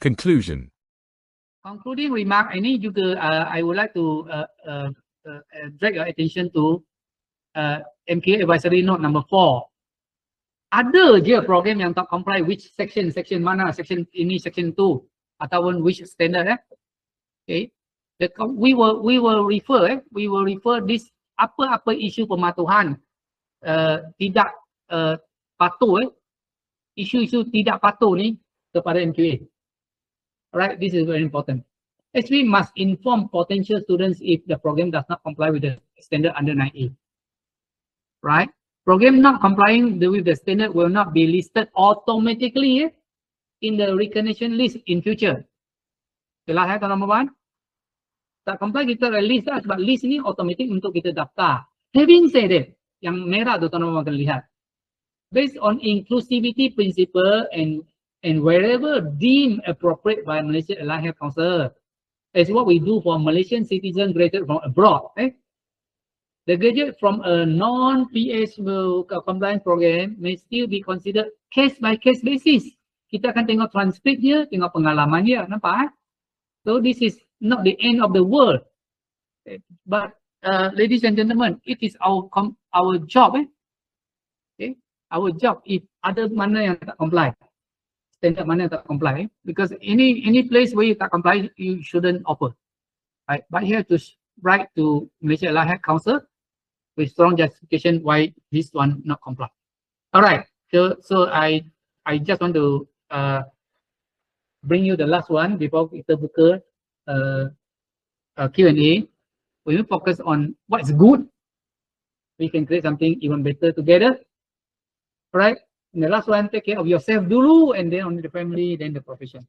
Conclusion. Concluding remark, ini juga I would like to drag your attention to MKA Advisory Note number 4. Ada je program yang tak comply which section mana, section ini, section tu, ataupun which standard okay. We will refer this apa-apa isu pematuhan tidak patuh isu-isu tidak patuh ni kepada MQA. Alright, this is very important. SB must inform potential students if the program does not comply with the standard under 9A. Right? Program not complying with the standard will not be listed automatically in the recognition list in future. Jelas tuan-tuan? Tak comply kita list lah, sebab list ni automatic untuk kita daftar. Having said that, yang merah tu tuan-tuan akan lihat. Based on inclusivity principle and wherever deemed appropriate by Malaysia Allied Health Council, is what we do for Malaysian citizens graduated from abroad. The graduate from a non-PH compliance program may still be considered case by case basis. Kita akan tengok transcript dia, tengok pengalaman dia, nampak? So this is not the end of the world. But ladies and gentlemen, it is our job. Okay, our job if ada mana yang tak comply, standard mana yang tak comply, because any place where you tak comply, you shouldn't offer. Right? But you have to write to Malaysia Allied Health Council with strong justification why this one not comply. All right. So I just want to bring you the last one before kita buka Q&A. We will focus on what's good. We can create something even better together. All right. And the last one, take care of yourself dulu, and then only the family, then the profession.